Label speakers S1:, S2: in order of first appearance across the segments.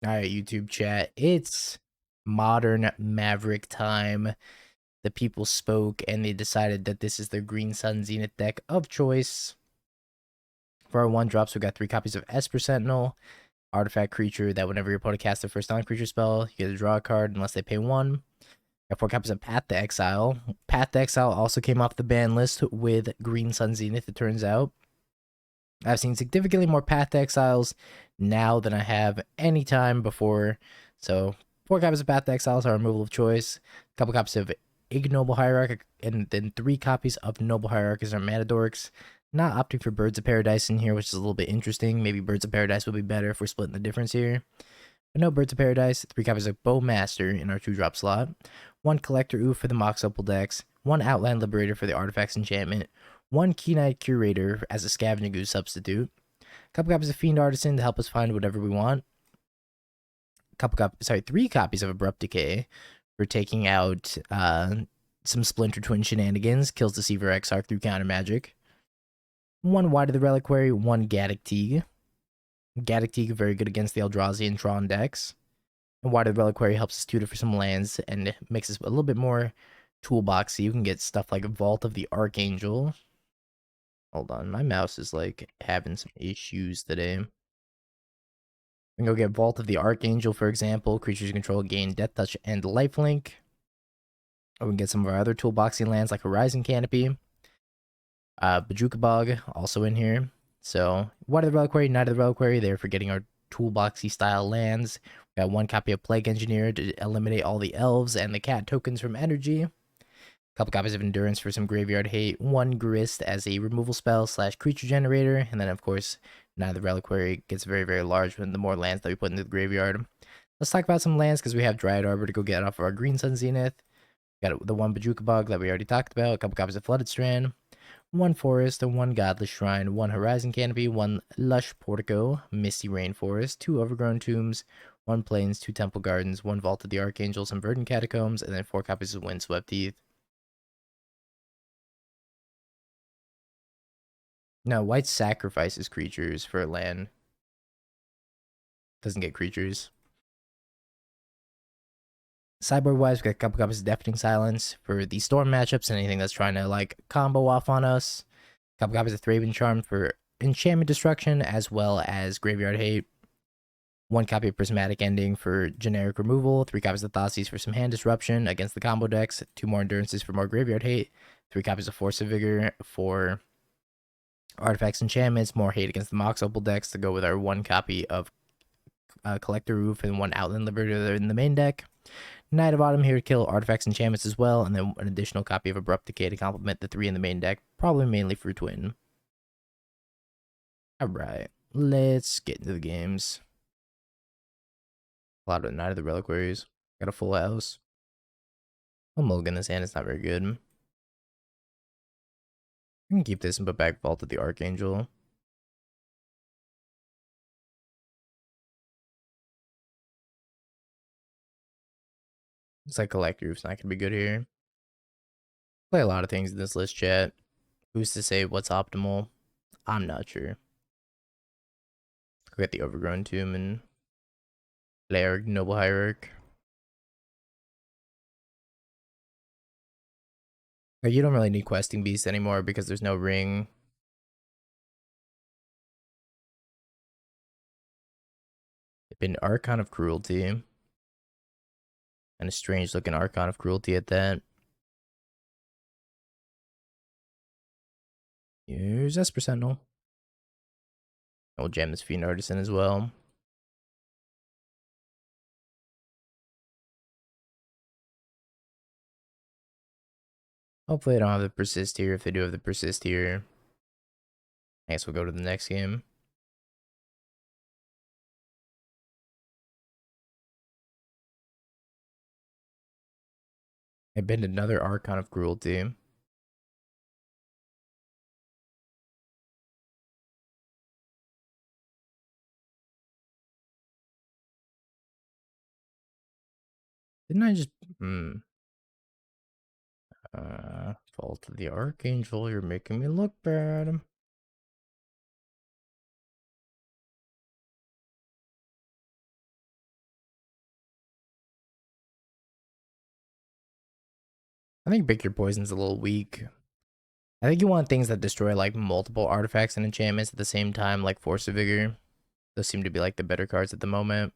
S1: All right, YouTube chat. It's modern Maverick time. The people spoke and they decided that this is their Green Sun Zenith deck of choice. For our 1-drops, we got 3 copies of Esper Sentinel, artifact creature that whenever your opponent casts their first non-creature spell, you get to draw a card unless they pay 1. Got 4 copies of Path to Exile. Path to Exile also came off the ban list with Green Sun Zenith, it turns out. I've seen significantly more Path to Exiles now than I have any time before. So 4 copies of Path to Exiles are removal of choice. A couple copies of Ignoble Hierarch, and then 3 copies of Noble Hierarchs are Mana Dorks. Not opting for Birds of Paradise in here, which is a little bit interesting. Maybe Birds of Paradise would be better if we're splitting the difference here. But no Birds of Paradise. 3 copies of Bowmaster in our 2-drop slot. 1 Collector Oof for the Mox Opal decks. 1 Outland Liberator for the Artifacts Enchantment. 1 Keen-Eyed Curator as a Scavenging Ooze substitute. A couple copies of Fiend Artisan to help us find whatever we want. 3 copies of Abrupt Decay for taking out some Splinter Twin shenanigans. Kills Deceiver Exarch through counter magic. 1 Wide of the Reliquary, 1 Gaddock Teague. Gaddock Teague very good against the Eldrazi and Tron decks. And Wide of the Reliquary helps us tutor for some lands and makes us a little bit more toolboxy. You can get stuff like Vault of the Archangel. Hold on, my mouse is like having some issues today. We can go get Vault of the Archangel, for example. Creatures you control gain Death Touch and Lifelink. Or we can get some of our other toolboxy lands like Horizon Canopy. Bajuka Bog also in here. So, What of the Reliquary, Knight of the Reliquary, there for getting our toolboxy style lands. We got 1 copy of Plague Engineer to eliminate all the elves and the cat tokens from energy. Couple copies of Endurance for some graveyard hate. 1 Grist as a removal spell / creature generator. And then, of course, Knight of the Reliquary gets very, very large when the more lands that we put into the graveyard. Let's talk about some lands because we have Dryad Arbor to go get off of our Green Sun Zenith. Got the 1 Bajuka Bog that we already talked about. A couple copies of Flooded Strand. 1 Forest, and 1 Godless Shrine. 1 Horizon Canopy. 1 Lush Portico. Misty Rainforest. 2 Overgrown Tombs. 1 Plains. 2 Temple Gardens. 1 Vault of the Archangel. Some Verdant Catacombs. And then 4 copies of Windswept Heath. No, white sacrifices creatures for a land. Doesn't get creatures. Sideboard wise, we got a couple copies of Deafening Silence for the Storm matchups and anything that's trying to like combo off on us. A couple copies of Thraben Charm for Enchantment Destruction as well as Graveyard Hate. 1 copy of Prismatic Ending for generic removal. 3 copies of Thoughtseize for some hand disruption against the combo decks. 2 more Endurances for more Graveyard Hate. 3 copies of Force of Vigor for Artifacts Enchantments. More hate against the Mox Opal decks to go with our 1 copy of Collector Roof and 1 Outland Liberator in the main deck. Knight of Autumn here to kill Artifacts Enchantments as well, and then an additional copy of Abrupt Decay to complement the 3 in the main deck, probably mainly for Twin. Alright, let's get into the games. A lot of Knight of the Reliquaries. Got a full house. I'll mulligan this hand, it's not very good. I can keep this and put back Vault of the Archangel. It's like Collector Roof's not going to be good here. Play a lot of things in this list, chat. Who's to say what's optimal? I'm not sure. Go get the Overgrown Tomb and play our Noble Hierarch. Like, you don't really need Questing Beast anymore because there's no ring. It's been Archon of Cruelty. And a strange looking Archon of Cruelty at that. Here's Esper Sentinel. We'll jam this Fiend Artisan as well. Hopefully I don't have the Persist here. If they do have the Persist here, I guess we'll go to the next game. I been another Archon of Cruelty. Didn't I just... Vault of the Archangel, you're making me look bad. I think Pick Your Poison's a little weak. I think you want things that destroy like multiple artifacts and enchantments at the same time, like Force of Vigor. Those seem to be like the better cards at the moment.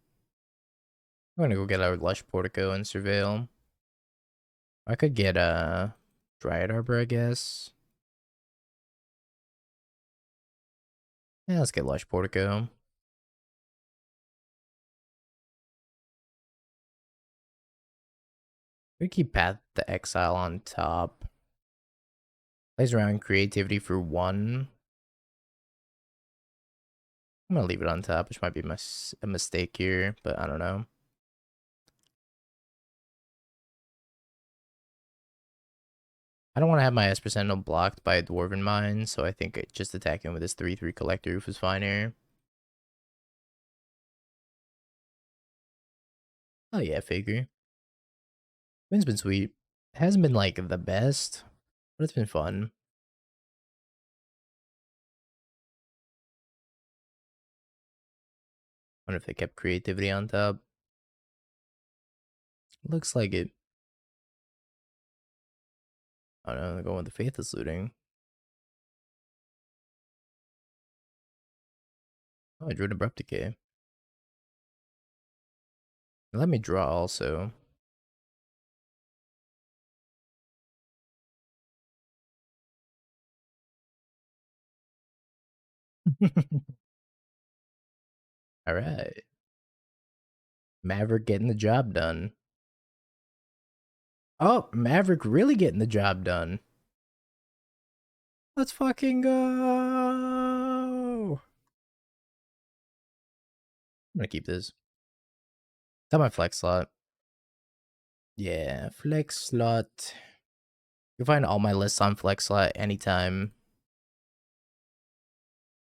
S1: I'm gonna go get our Lush Portico and Surveil. I could get a Dryad Arbor, I guess. Yeah, let's get Lush Portico. We keep Path to Exile on top. Plays around creativity for 1. I'm gonna leave it on top, which might be a mistake here, but I don't know. I don't want to have my Esper Sentinel blocked by a Dwarven Mine, so I think just attacking with this 3/3 Collector Roof is fine here. Oh yeah, figure. Win's been sweet. It hasn't been like the best, but it's been fun. Wonder if they kept creativity on top. Looks like it. I don't know, they're going with the Faithless Looting. Oh, I drew an Abrupt Decay. Let me draw also. Alright. Maverick getting the job done. Oh, Maverick really getting the job done. Let's fucking go. I'm gonna keep this. That's my flex slot. Yeah, flex slot. You can find all my lists on flex slot anytime.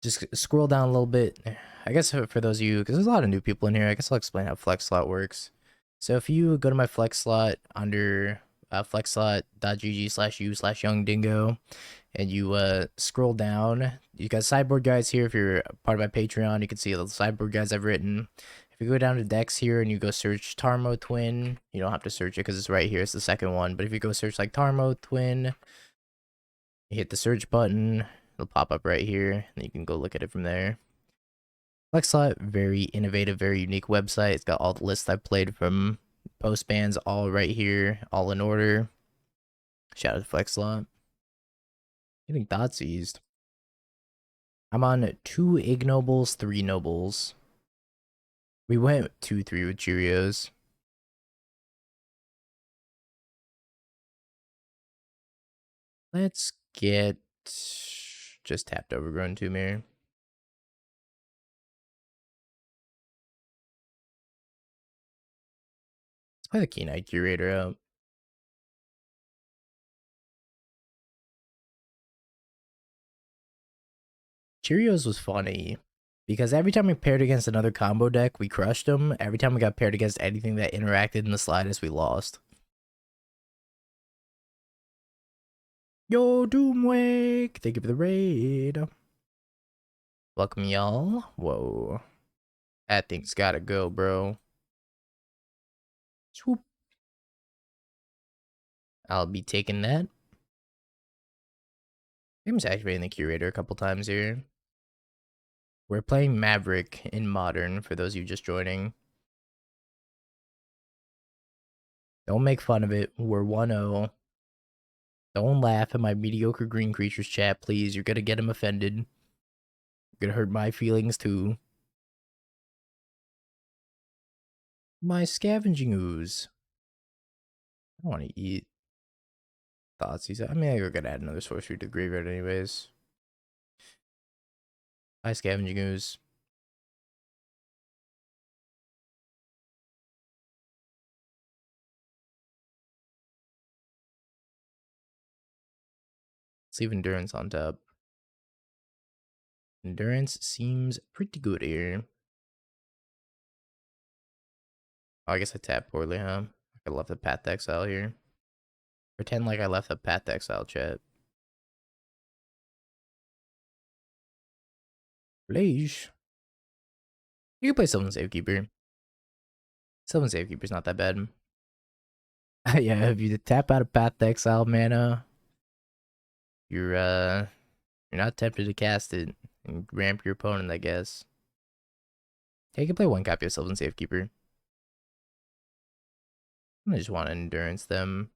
S1: Just scroll down a little bit. I guess for those of you, because there's a lot of new people in here, I guess I'll explain how flex slot works. So if you go to my flex slot under flexslot.gg/u/youngdingo, and you scroll down, you got sideboard guides here. If you're part of my Patreon, you can see the sideboard guides I've written. If you go down to decks here and you go search Tarmo Twin, you don't have to search it because it's right here. It's the second one. But if you go search like Tarmo Twin, you hit the search button, it'll pop up right here, and you can go look at it from there. FlexSlot, very innovative, very unique website. It's got all the lists I've played from post bans all right here, all in order. Shout out to FlexSlot. Getting thought seized. I'm on 2 ignobles, 3 nobles. We went 2-3 with Cheerios. Let's get just tapped Overgrown Tomb here. Let's play the Keen Eye Curator out. Cheerios was funny because every time we paired against another combo deck, we crushed them. Every time we got paired against anything that interacted in the slightest, we lost. Yo, Doomwake! Thank you for the raid. Welcome, y'all. Whoa. That thing's gotta go, bro. Swoop. I'll be taking that. Game's activating the curator a couple times here. We're playing Maverick in Modern, for those of you just joining. Don't make fun of it. We're 1-0. Don't laugh at my mediocre green creatures chat, please. You're gonna get him offended. You're gonna hurt my feelings too. My scavenging ooze. I don't want to eat. Thoughtseize. I mean, I gotta add another sorcery to the graveyard anyways. My scavenging ooze. Let's leave endurance on top. Endurance seems pretty good here. Oh, I guess I tapped poorly, huh? I left the Path to Exile here. Pretend like I left the Path to Exile chat. Please. You can play Sylvan Safekeeper. Sylvan Safekeeper's not that bad. Yeah, if you tap out a Path to Exile mana, you're not tempted to cast it and ramp your opponent, I guess. Yeah, you can play one copy of Sylvan Safekeeper. I just want to endurance them.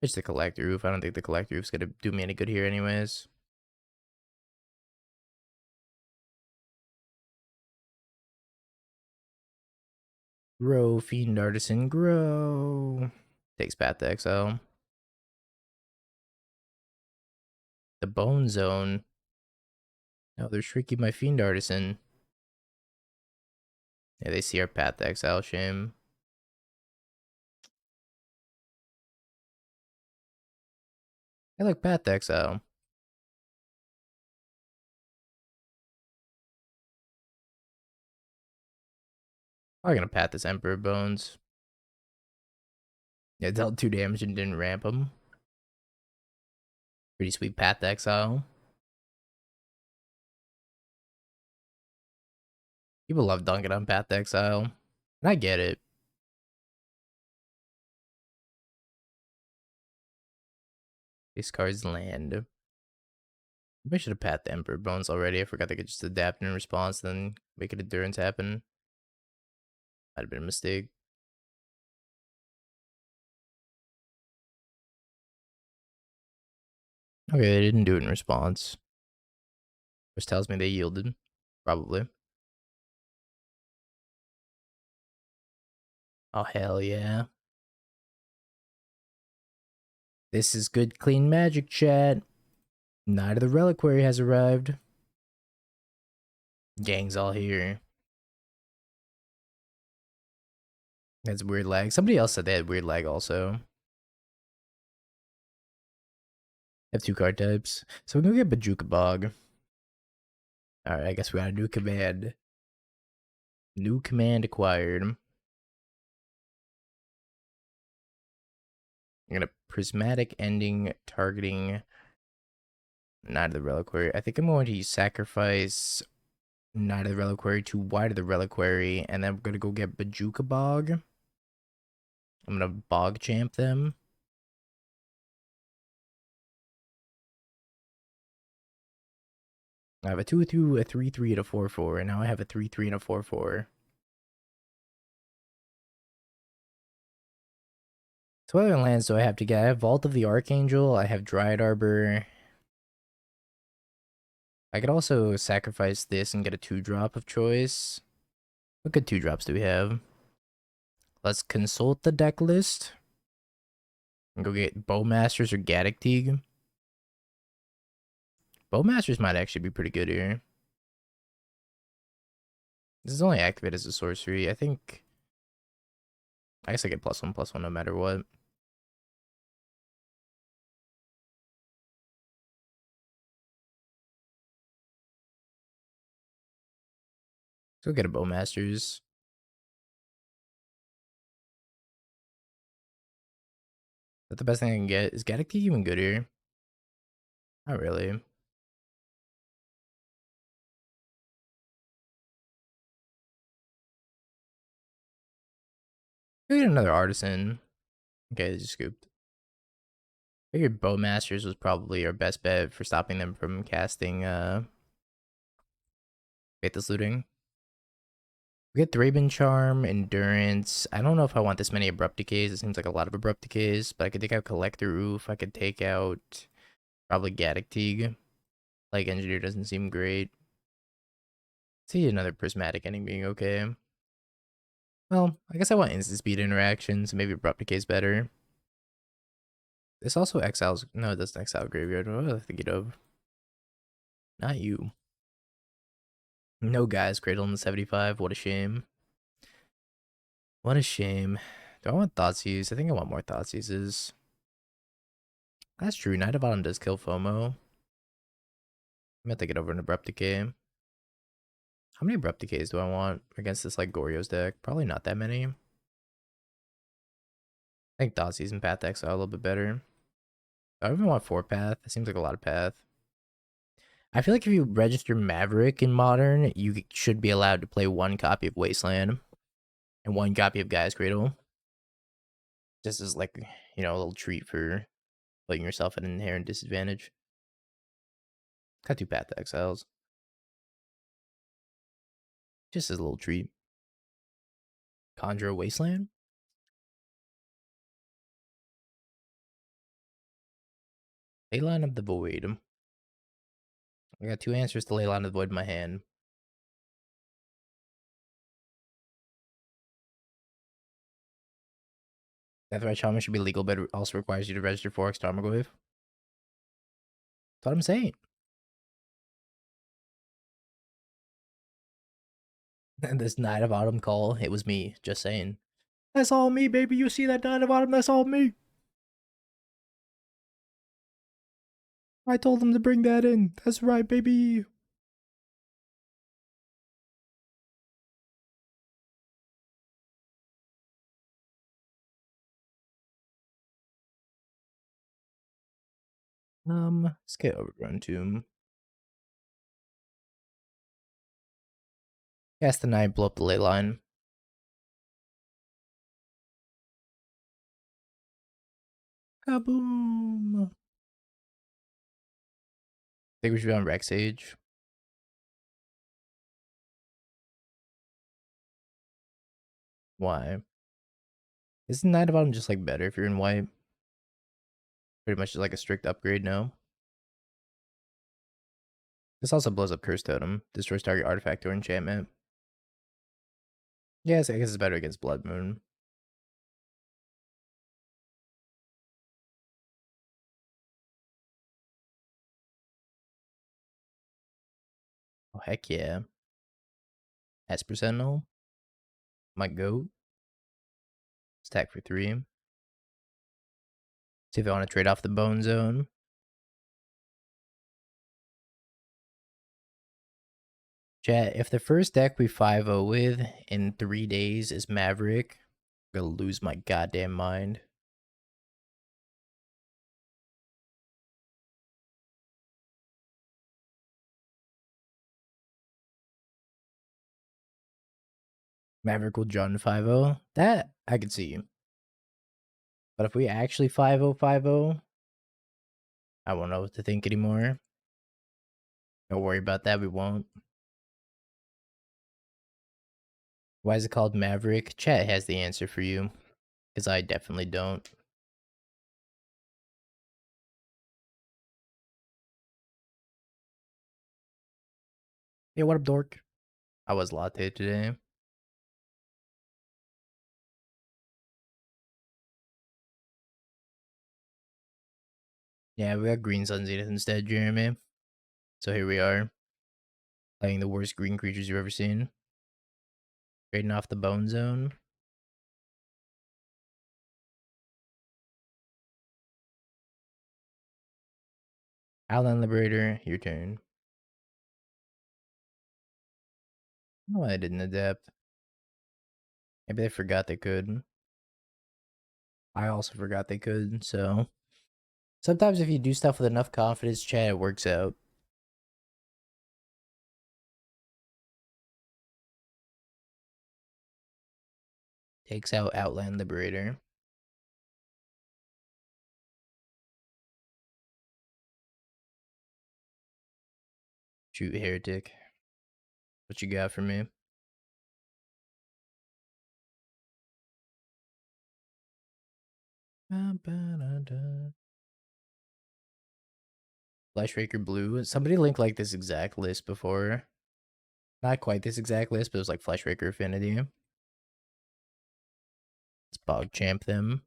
S1: Just the Collector Roof. I don't think the Collector Roof's gonna do me any good here anyways. Grow, Fiend Artisan, grow. Takes Path to Exile. The Bone Zone. No, they're shrinking my Fiend Artisan. Yeah, they see our Path to Exile, shame. I like Path to Exile. Probably gonna Path this Emperor Bones. Yeah, dealt 2 damage and didn't ramp him. Pretty sweet Path to Exile. People love dunking on Path to Exile. And I get it. These cards land. Maybe I should have Path the Emperor Bones already. I forgot they could just adapt in response, then make an endurance happen. Might have been a mistake. Okay, they didn't do it in response. Which tells me they yielded. Probably. Oh, hell yeah. This is good, clean magic, chat. Knight of the Reliquary has arrived. Gang's all here. That's weird lag. Somebody else said they had weird lag also. Have 2 card types. So we're gonna get Bajuka Bog. Alright, I guess we got a new command. New command acquired. I'm gonna Prismatic Ending targeting Knight of the Reliquary. I think I'm going to sacrifice Knight of the Reliquary to White of the Reliquary, and then I'm gonna go get Bajuka Bog. I'm gonna Bog Champ them. I have a 2/2, a 3/3, and a 4/4, and now I have a 3/3 and a 4/4. So what other lands do I have to get? I have Vault of the Archangel, I have Dryad Arbor. I could also sacrifice this and get a 2-drop of choice. What good 2-drops do we have? Let's consult the deck list. And go get Bowmasters or Gaddock Teague. Bowmasters might actually be pretty good here. This is only activated as a sorcery. I guess I get +1/+1 no matter what. Let's go get a Bowmasters. Is that the best thing I can get? Is Gaddock Teague even good here? Not really. We get another Artisan. Okay, they just scooped. Figured Bowmasters was probably our best bet for stopping them from casting Faithless Looting. We get Thraben Charm, Endurance. I don't know if I want this many Abrupt Decays. It seems like a lot of Abrupt Decays, but I could take out Collector Roof. I could take out probably Gaddock Teague. Like Engineer doesn't seem great. See another Prismatic Ending being okay. Well, I guess I want instant speed interactions. Maybe Abrupt Decay is better. This also exiles. No, it doesn't exile Graveyard. What was I thinking of? Not you. No guys, Cradle in the 75. What a shame. What a shame. Do I want Thoughtseize? I think I want more Thoughtseizes. That's true. Knight of Autumn does kill FOMO. I'm gonna take it over an Abrupt Decay. How many Abrupt Decays do I want against this like Goryo's deck? Probably not that many. I think Thoughtseize and Path Exile are a little bit better. I don't even want 4 Path. It seems like a lot of Path. I feel like if you register Maverick in Modern, you should be allowed to play 1 copy of Wasteland and 1 copy of Gaia's Cradle. This is like, a little treat for putting yourself at an inherent disadvantage. Got 2 Path to Exiles. Just as a little treat. Conjure a Wasteland? Leyline of the Void. I got 2 answers to Leyline of the Void in my hand. Deathrise Shaman should be legal, but it also requires you to register 4x Tarmogoyf. That's what I'm saying. And this Knight of Autumn call, it was me, just saying. That's all me, baby. You see that Knight of Autumn? That's all me. I told them to bring that in. That's right, baby. Let's get Overgrown Tomb. Cast the Knight, blow up the ley line. Kaboom! Think we should be on Rex Age. Why? Isn't Knight of Autumn just like better if you're in white? Pretty much just like a strict upgrade now. This also blows up Curse Totem, destroys target artifact or enchantment. Yes, I guess it's better against Blood Moon. Oh, heck yeah. Esper Sentinel. My goat. Stack for 3. See if I want to trade off the Bone Zone. Chat, if the first deck we 5-0 with in 3 days is Maverick, I'm gonna lose my goddamn mind. Maverick will Jund 5-0. That I could see. But if we actually 5-0, 5-0, I won't know what to think anymore. Don't worry about that, we won't. Why is it called Maverick? Chat has the answer for you. Because I definitely don't. Hey, what up, dork? I was latte today. Yeah, we got Green Sun Zenith instead, Jeremy. So here we are. Playing the worst green creatures you've ever seen. Trading off the Bone Zone. Outland Liberator, your turn. No, I didn't adapt. Maybe they forgot they could. I also forgot they could, so. Sometimes if you do stuff with enough confidence, chat, it works out. Takes out Outland Liberator. Shoot, Heretic. What you got for me? Fleshraker Blue. Somebody linked like this exact list before. Not quite this exact list, but it was like Fleshraker Affinity. Let's Bog Champ them.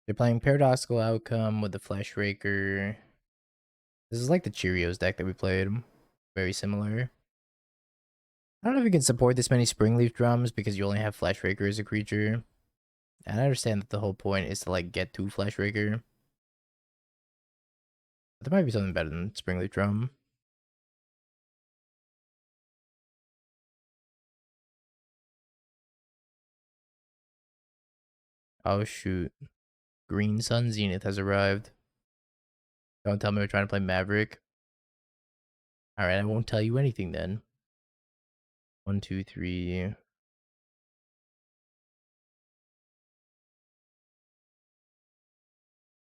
S1: They're playing Paradoxical Outcome with the Fleshraker. This is like the Cheerios deck that we played. Very similar. I don't know if you can support this many Springleaf Drums because you only have Fleshraker as a creature. And I understand that the whole point is to like get to Fleshraker. But there might be something better than Springleaf Drum. Oh shoot. Green Sun Zenith has arrived. Don't tell me we're trying to play Maverick. Alright, I won't tell you anything then. 1, 2, 3.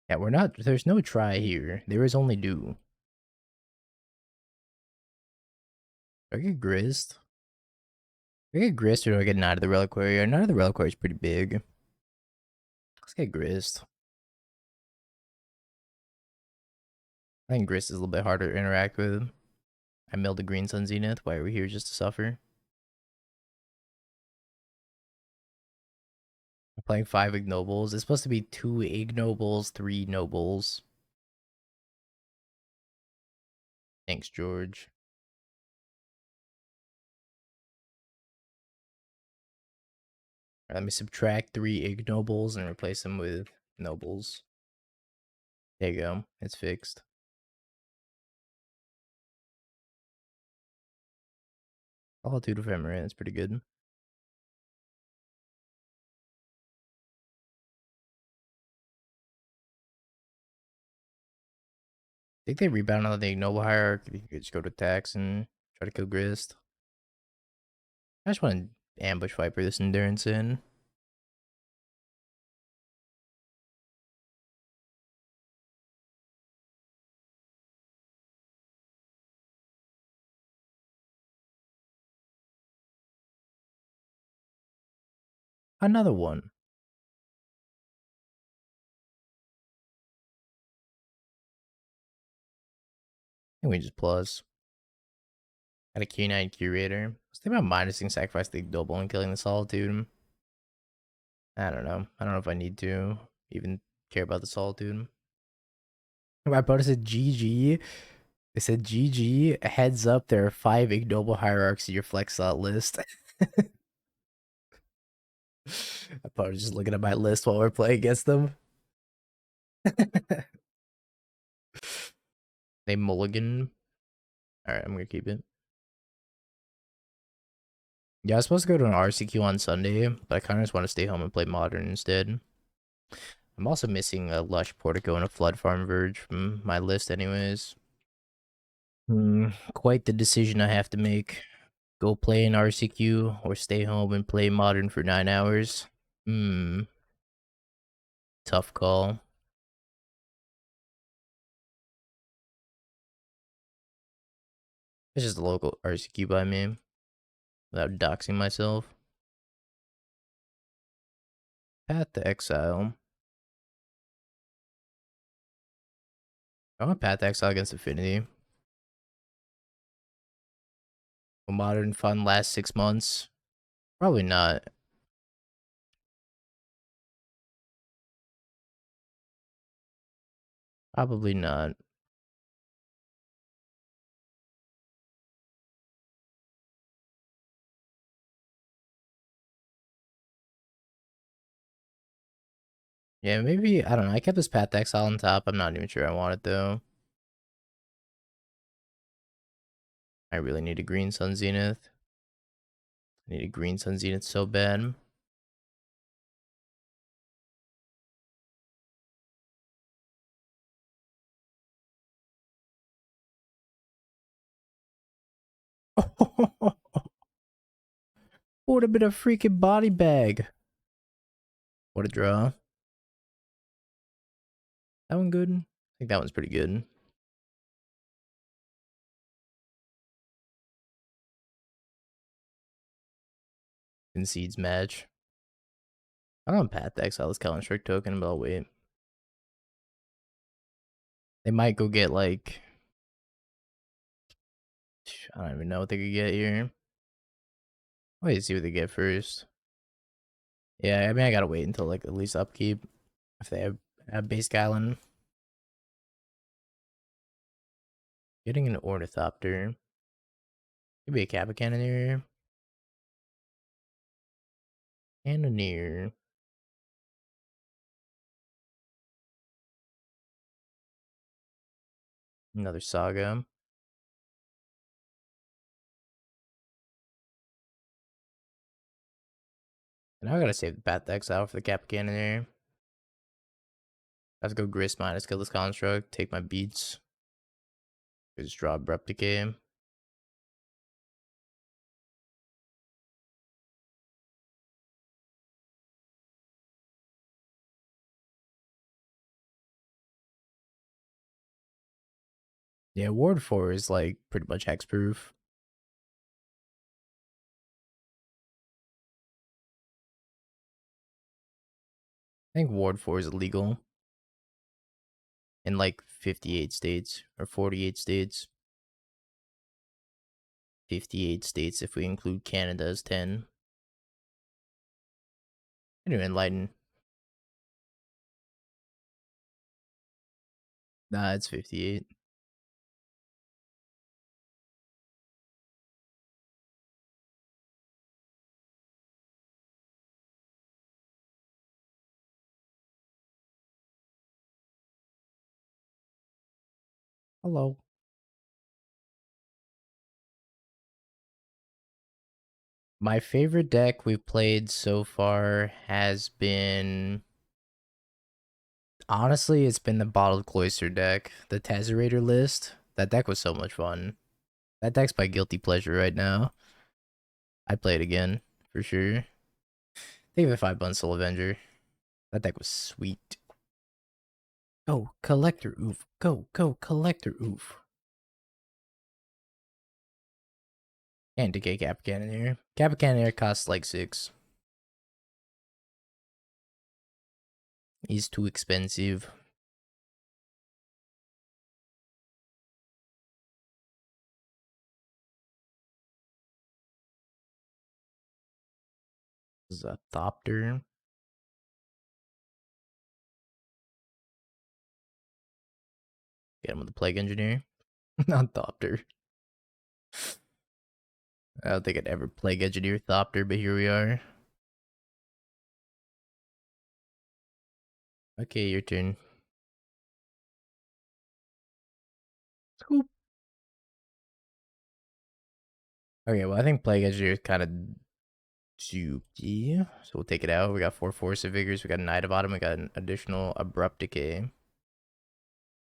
S1: Yeah, we're not. There's no try here. There is only do. Do I get Grist? Do I get Grist or do I get Knight of the Reliquary? Knight of the Reliquary is pretty big. Let's get Grist. I think Grist is a little bit harder to interact with. I milled the Green Sun Zenith. Why are we here just to suffer? I'm playing 5 Ignobles. It's supposed to be 2 Ignobles, 3 Nobles. Thanks, George. Right, let me subtract 3 Ignobles and replace them with Nobles. There you go. It's fixed. Solitude Ephemerate. That's pretty good. I think they rebound on the Ignoble Hierarchy. You could just go to attacks and try to kill Grist. I just want to ambush Viper this Endurance in. Another one. I think we just plus. Got a Q9 Curator. I was thinking about minusing Sacrifice the Ignoble and killing the Solitude. I don't know. I don't know if I need to even care about the Solitude. My opponent said GG. They said GG. Heads up, there are 5 Ignoble Hierarchs in your flex slot list. I'm probably just looking at my list while we're playing against them. They mulligan. Alright, I'm gonna keep it. Yeah, I was supposed to go to an RCQ on Sunday, but I kind of just want to stay home and play Modern instead. I'm also missing a Lush Portico and a Flood Farm Verge from my list anyways. Quite the decision I have to make. Go play an RCQ or stay home and play Modern for 9 hours. Tough call. It's just a local RCQ by me. Without doxing myself. Path to Exile. I want Path to Exile against Affinity. Will Modern fun last 6 months? Probably not. Probably not. Yeah, maybe, I don't know. I kept this Path to Exile on top. I'm not even sure I want it though. I really need a Green Sun Zenith. I need a Green Sun Zenith so bad. Would have been a freaking body bag. What a draw. That one good? I think that one's pretty good. Concedes match. I don't Path to Exile this Callan Strict token, but I'll wait. They might go get like, I don't even know what they could get here. Wait, see what they get first. Yeah, I mean, I gotta wait until like at least upkeep. If they have base Gallon. Getting an Ornithopter. Maybe a Kappa Cannoneer. Cannoneer. Another Saga. Now I gotta save the Path to Exile for the Kappa Cannoneer. I have to go Grist minus kill this construct, take my beats. Just draw Abrupt Decay. Yeah, Ward 4 is like pretty much hexproof. I think Ward 4 is illegal in like 58 states or 48 states. 58 states if we include Canada as 10. Anyway, enlighten. Nah, it's 58. Hello. My favorite deck we've played so far has been, honestly, it's been the Bottled Cloister deck. The Tesserator list. That deck was so much fun. That deck's my guilty pleasure right now. I'd play it again, for sure. Think of it 5 Soul Avenger. That deck was sweet. Go, Collector Oof. Go, Collector Oof. And Decay Kappa Cannoneer. Kappa Cannoneer costs like 6. He's too expensive. This is a Thopter. Get him with the Plague Engineer. Not Thopter. I don't think I'd ever Plague Engineer Thopter, but here we are. Okay, your turn. Scoop. Okay, well, I think Plague Engineer is kind of juky, so we'll take it out. We got 4 Force of Vigors, we got a Knight of Autumn, we got an additional Abrupt Decay.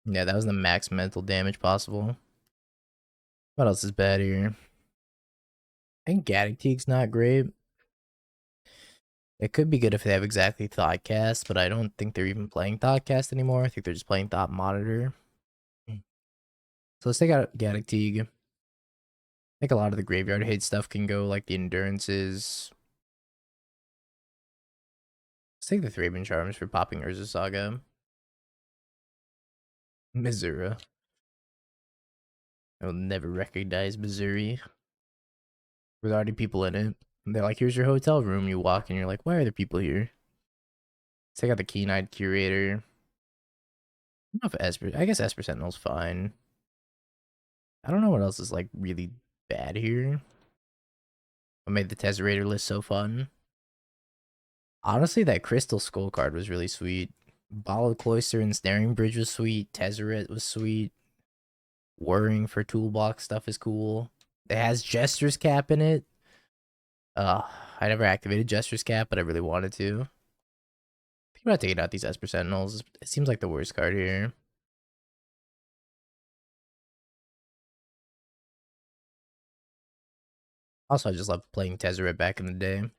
S1: Yeah, that was the max mental damage possible. What else is bad here? I think Gaddock not great. It could be good if they have exactly Thoughtcast, but I don't think they're even playing Thoughtcast anymore. I think they're just playing Thought Monitor. So let's take out Gaddock. I think a lot of the graveyard hate stuff can go, like the Endurances. Let's take the Thraben Charms for popping Urza Saga. Missouri. I will never recognize Missouri. There's already people in it. And they're like, here's your hotel room. You walk and you're like, why are there people here? Let's take out the Keen-Eyed Curator. I don't know if Esper... I guess Esper Sentinel's fine. I don't know what else is like really bad here. What made the Tesserator list so fun? Honestly, that Crystal Skull card was really sweet. Bottled Cloister and Snaring Bridge was sweet. Tezzeret was sweet. Whirring for Toolbox stuff is cool. It has Jester's Cap in it. I never activated Jester's Cap, but I really wanted to. Think about taking out these Esper Sentinels. It seems like the worst card here. Also, I just love playing Tezzeret back in the day. Well,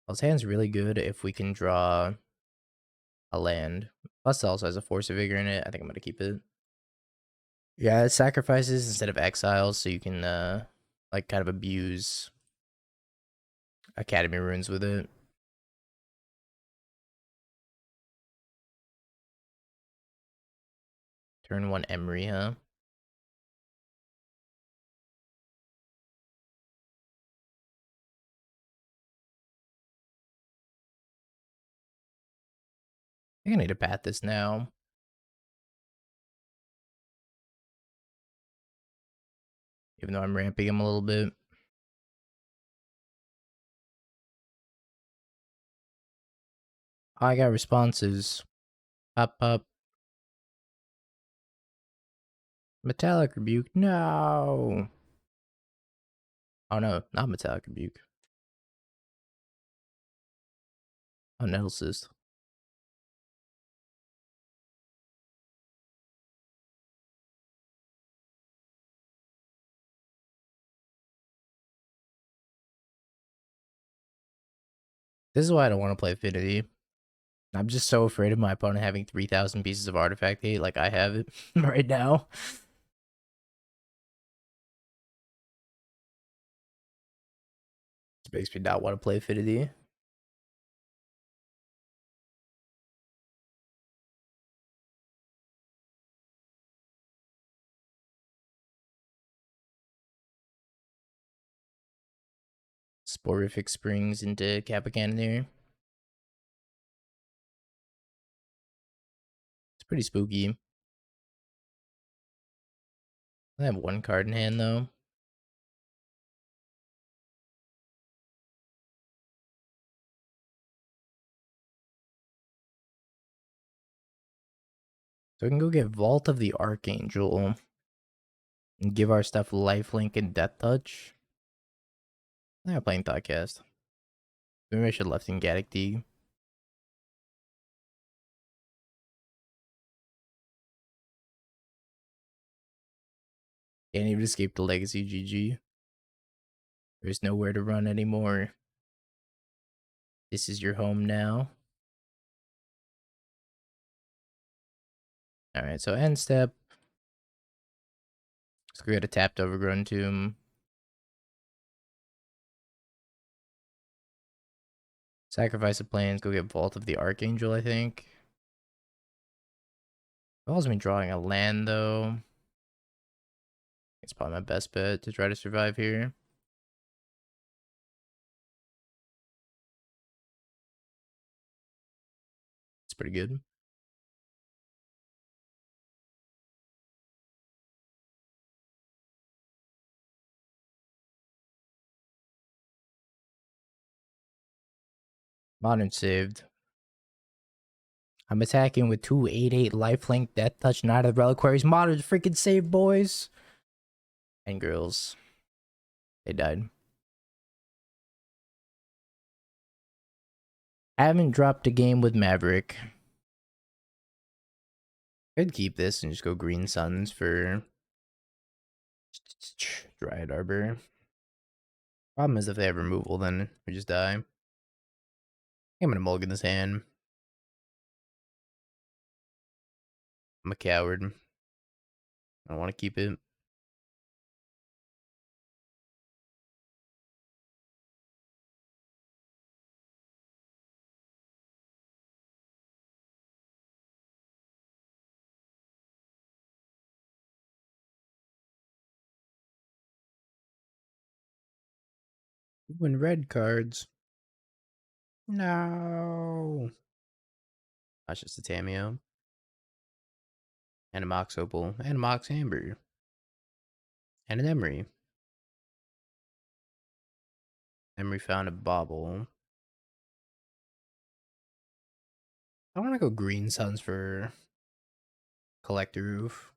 S1: his hand's really good if we can draw a land. Plus, it also has a Force of Vigor in it. I think I'm going to keep it. Yeah, it sacrifices instead of exiles, so you can, like, kind of abuse Academy Runes with it. Turn 1 Emery, huh? I think I need to pat this now. Even though I'm ramping him a little bit. I got responses. Up, up. Metallic Rebuke. No. Oh no, not Metallic Rebuke. Oh, Nettle Cyst. This is why I don't want to play Affinity. I'm just so afraid of my opponent having 3,000 pieces of artifact hate like I have it right now. This makes me not want to play Affinity. Sporific Springs into Kappa Cannoneer. It's pretty spooky. I have one card in hand though. So we can go get Vault of the Archangel and give our stuff Lifelink and Death Touch. I'm not playing Thoughtcast. Maybe I should have left in Gaddock Teague. Can't even escape the Legacy GG. There's nowhere to run anymore. This is your home now. Alright, so end step. Let's go get a tapped Overgrown Tomb. Sacrifice of Plains, go get Vault of the Archangel, I think. Involves me drawing a land though. It's probably my best bet to try to survive here. It's pretty good. Modern saved. I'm attacking with 2/8/8 lifelink, death touch, Knight of the Reliquaries. Modern freaking save, boys and girls. They died. I haven't dropped a game with Maverick. Could keep this and just go Green Suns for Dryad Arbor. Problem is if they have removal, then we just die. I'm gonna mulligan this hand. I'm a coward. I don't want to keep it. When red cards. No. That's just a Tameo. And a Mox Opal. And a Mox Amber. And an Emery. Emery found a bauble. I want to go Green Suns for Collector Roof.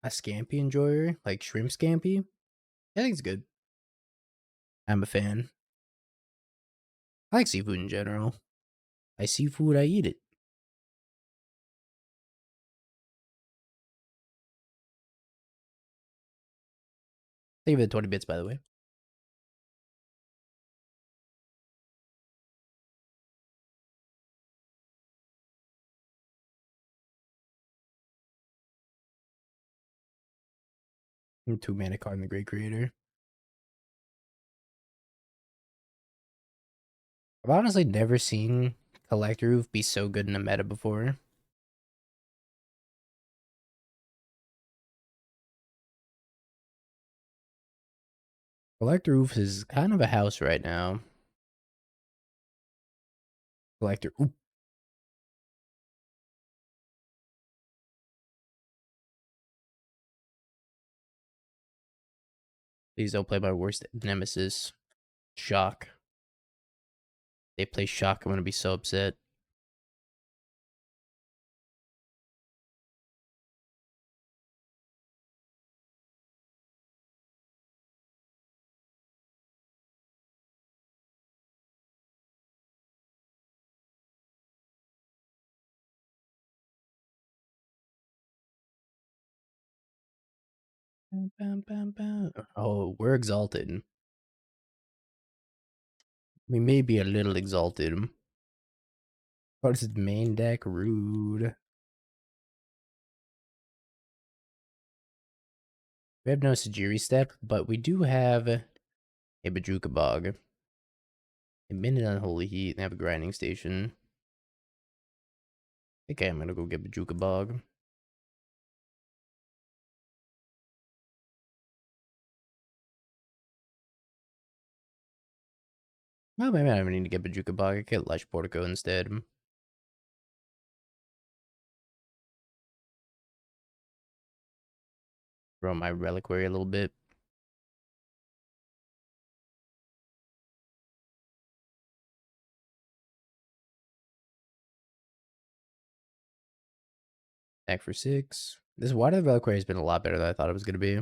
S1: A Scampi Enjoyer, like Shrimp Scampi. I think it's good. I'm a fan. I like seafood in general. I seafood, I eat it. Thank you for the 20 bits, by the way. I'm 2-mana card in the Great Creator. I've honestly never seen Collector Roof be so good in a meta before. Collector Roof is kind of a house right now. Collector. Ooh. Please don't play my worst nemesis. Shock. They play Shock, I'm gonna be so upset. Oh, we're exalted. We may be a little exalted. What is his main deck? Rude. We have no Sajiri Step, but we do have a Bajuka Bog. A Minute Unholy Heat, and have a Grinding Station. Okay, I'm gonna go get Bajuka Bog. Well, maybe I don't even need to get Bajuka Bog. I could get Lush Portico instead. Throw my Reliquary a little bit. Back for 6. This Water the Reliquary has been a lot better than I thought it was gonna be.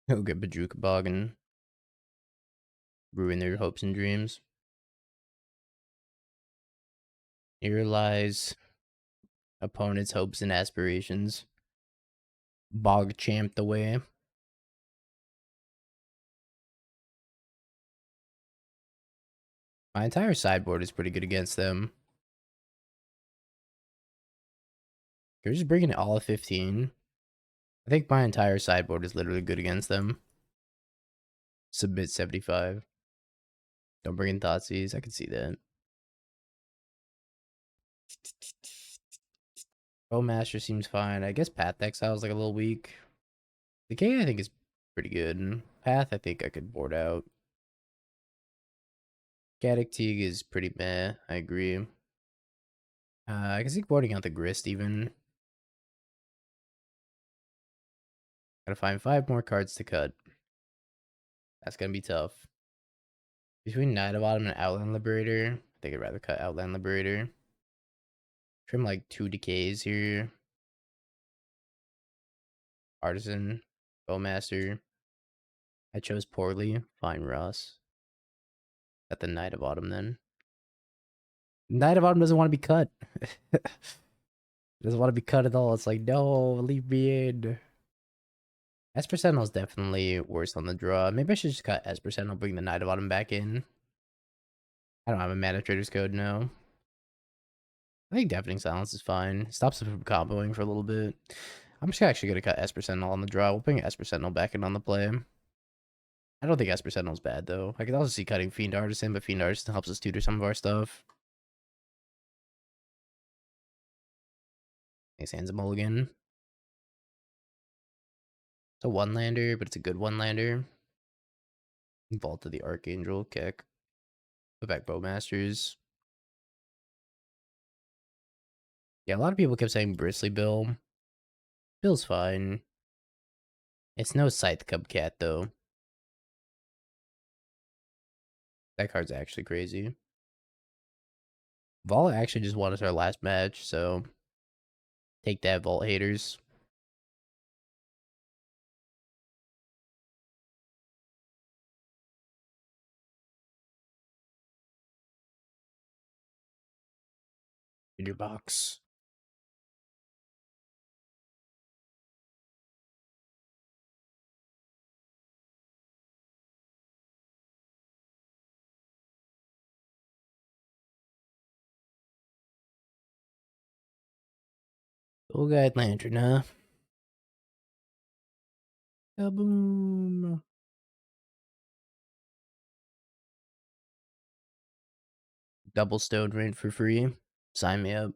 S1: Go get Bajuka Bog and ruin their hopes and dreams. Here lies opponent's hopes and aspirations. Bog champed away. My entire sideboard is pretty good against them. They're just bringing it all of 15. I think my entire sideboard is literally good against them. Submit 75. Don't bring in Thoughtseize. I can see that. Bowmaster seems fine. I guess Path Exile is like a little weak. Decay I think is pretty good. Path I think I could board out. Gaddock Teague is pretty meh. I agree. I can see boarding out the Grist even. Gotta find 5 more cards to cut. That's gonna be tough. Between Knight of Autumn and Outland Liberator, I think I'd rather cut Outland Liberator. Trim like 2 decays here. Artisan, Bowmaster. I chose poorly. Fine, Ross. Got the Knight of Autumn then. Knight of Autumn doesn't want to be cut. Doesn't want to be cut at all. It's like, no, leave me in. Esper Sentinel's definitely worse on the draw. Maybe I should just cut Esper Sentinel, bring the Knight of Autumn back in. I don't have a Mana Trader's Code, no. I think Deafening Silence is fine. Stops it from comboing for a little bit. I'm just actually going to cut Esper Sentinel on the draw. We'll bring Esper Sentinel back in on the play. I don't think Esper Sentinel's bad, though. I could also see cutting Fiend Artisan, but Fiend Artisan helps us tutor some of our stuff. Nice hands a mulligan. It's a one-lander, but it's a good one-lander. Vault to the Archangel, kick. Put back Bowmasters. Yeah, a lot of people kept saying Bristly Bill. Bill's fine. It's no Scythe Cubcat, though. That card's actually crazy. Vault actually just won us our last match, so take that, Vault haters. In your box. Full Guide Lantern, huh? Kaboom. Double Stone Rent for free. Sign me up.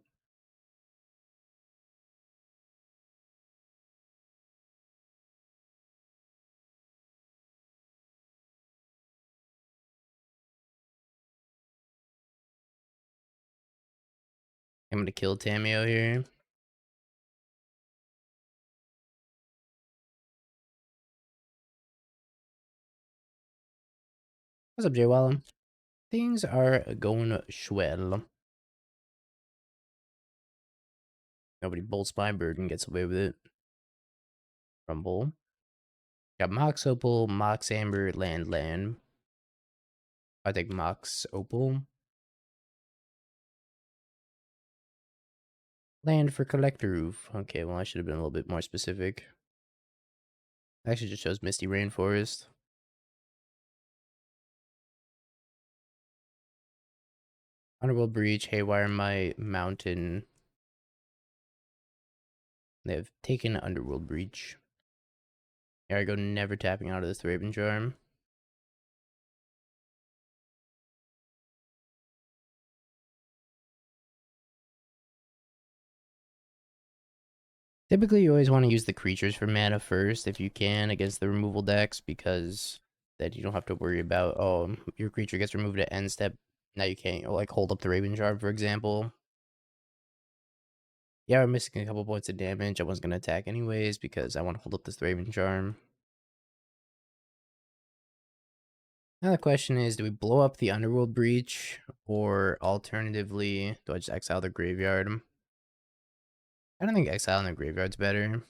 S1: I'm gonna kill Tamio here. What's up, Jay Wallum? Things are going swell. Nobody bolts my bird and gets away with it. Rumble. Got Mox Opal, Mox Amber, Land. I take Mox Opal. Land for Collector Roof. Okay, well, I should have been a little bit more specific. I actually just chose Misty Rainforest. Underworld Breach, Haywire Might, Mountain. They have taken Underworld Breach. Here I go, never tapping out of this Raven Charm. Typically, you always want to use the creatures for mana first if you can against the removal decks, because then you don't have to worry about, oh, your creature gets removed at end step. Now you can't, like, hold up the Raven Charm, for example. Yeah, we're missing a couple points of damage. I wasn't going to attack anyways because I want to hold up this Raven Charm. Now the question is, do we blow up the Underworld Breach, or alternatively, do I just exile the graveyard? I don't think exiling the graveyard's better.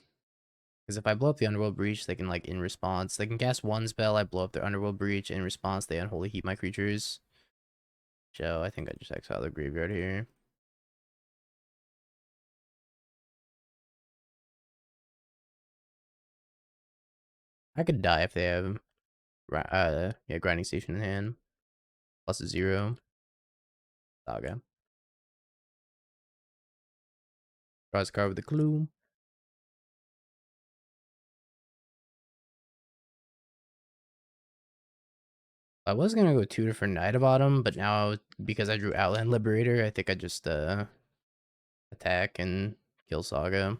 S1: Because if I blow up the Underworld Breach, they can, like, in response, they can cast one spell, I blow up their Underworld Breach, in response, they Unholy Heat my creatures. So I think I just exile the graveyard here. I could die if they have, yeah, Grinding Station in hand. Plus a 0. Saga. Draws a card with the Gloom. I was gonna go tutor for Night of Autumn, but now, because I drew Outland Liberator, I think I just, attack and kill Saga.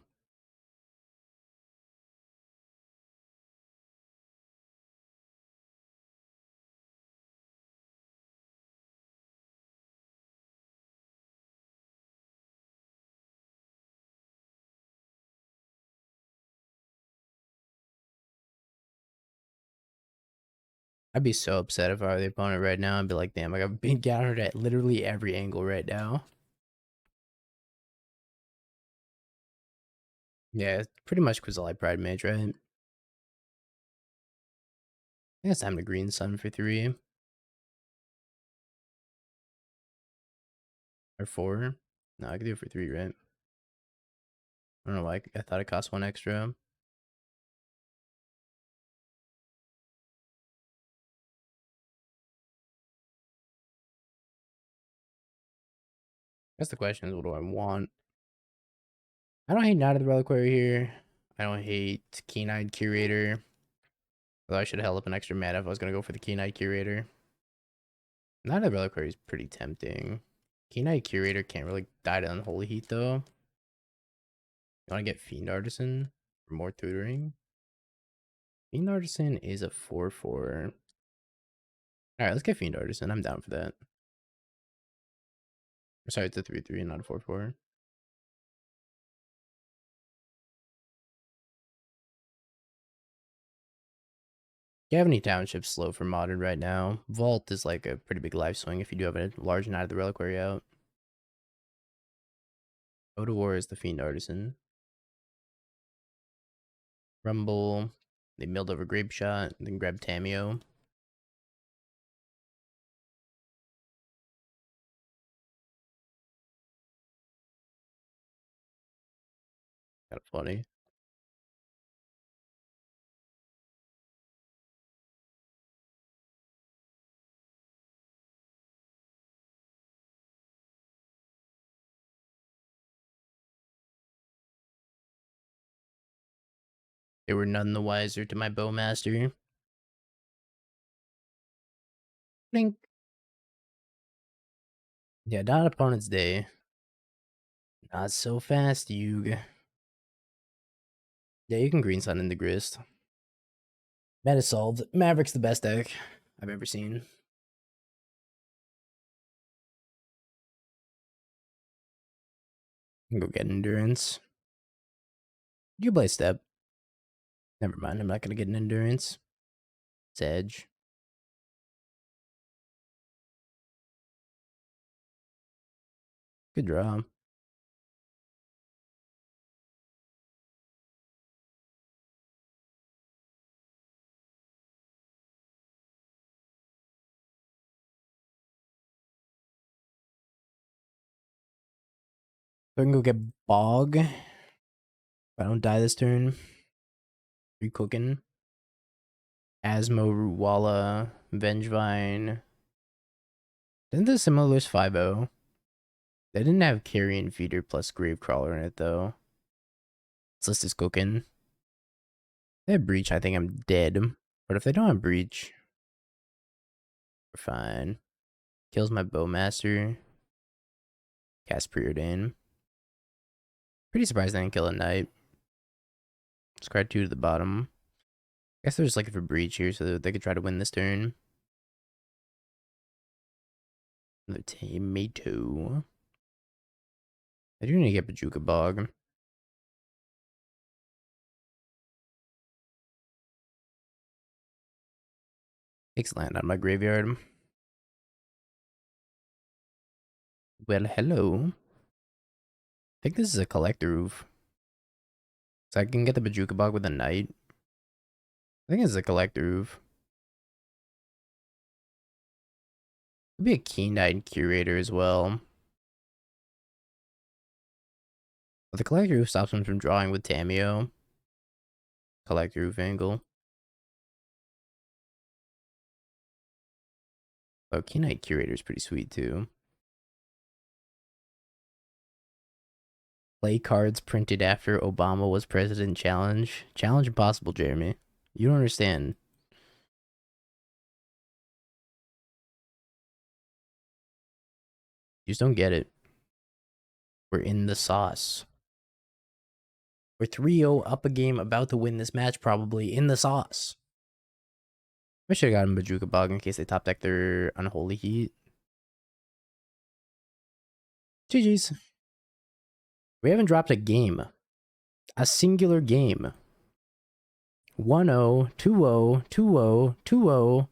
S1: I'd be so upset if I were the opponent right now. I'd be like, damn, I got being countered at literally every angle right now. Yeah, it's pretty much Quizzle Pride Mage, right? I think it's time to Green Sun for 3. Or 4. No, I could do it for 3, right? I don't know why. I thought it cost 1 extra. That's the question, is what do I want? I don't hate Night of the Reliquary here. I don't hate Keen-Eyed Curator. Although I should have held up an extra mana if I was going to go for the Keen-Eyed Curator. Night of the Reliquary is pretty tempting. Keen-Eyed Curator can't really die to Unholy Heat, though. You want to get Fiend Artisan for more tutoring? Fiend Artisan is a 4/4. Alright, let's get Fiend Artisan. I'm down for that. Sorry, it's a 3/3, not a 4/4. You have any townships slow for modern right now? Vault is like a pretty big life swing if you do have a large Night of the Reliquary out. Go to War is the Fiend Artisan. Rumble. They milled over Grape Shot, then grab Tameo. Kind of funny. They were none the wiser to my Bowmaster. Blink. Yeah, not opponent's day. Not so fast, Yuge. Yeah, you can Green Sun in the Grist. Meta solved. Maverick's the best deck I've ever seen. Go get Endurance. You play Step. Never mind, I'm not gonna get an Endurance. It's Edge. Good draw. I can go get Bog. If I don't die this turn. Recooking. Asmo, Rootwalla, Vengevine. Didn't the similar list 5-0? They didn't have Carrion Feeder plus Gravecrawler in it though. This list is cooking. They have Breach, I think I'm dead. But if they don't have Breach, we're fine. Kills my Bowmaster. Cast Preordain. Pretty surprised I didn't kill a Knight. Discard 2 to the bottom. I guess they're just looking for Breach here so that they could try to win this turn. Another Tomato. I do need to get Bajuka Bog. Takes land on my graveyard. Well, hello. I think this is a collector roof. So I can get the Bajuka Bog with a Knight. I think it's a collector roof. Could be a Keen-Eyed Curator as well. But the collector roof stops him from drawing with Tameo. Collector roof angle. Oh, Keen-Eyed Curator is pretty sweet too. Play cards printed after Obama was president challenge. Challenge impossible, Jeremy. You don't understand. You just don't get it. We're in the sauce. We're 3-0 up a game, about to win this match, probably in the sauce. I should have gotten Bajuka Bog in case they top deck their Unholy Heat. GG's. We haven't dropped a game. A singular game. 1-0, 2-0, 2-0, 2-0.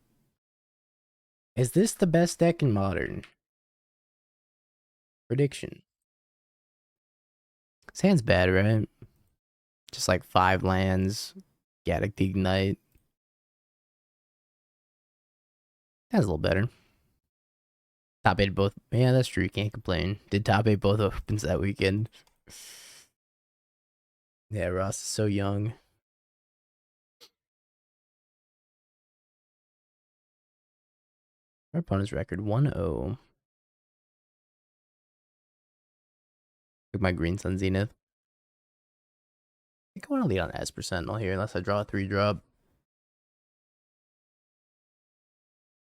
S1: Is this the best deck in Modern? Prediction. This hand's bad, right? Just like 5 lands. Gaddock Ignite. That's a little better. Top 8 both. Yeah, that's true. Can't complain. Did top 8 both opens that weekend. Yeah, Ross is so young. Our opponent's record 1-0. Took my Green Sun Zenith. I think I want to lead on Esper Sentinel here unless I draw a 3-drop.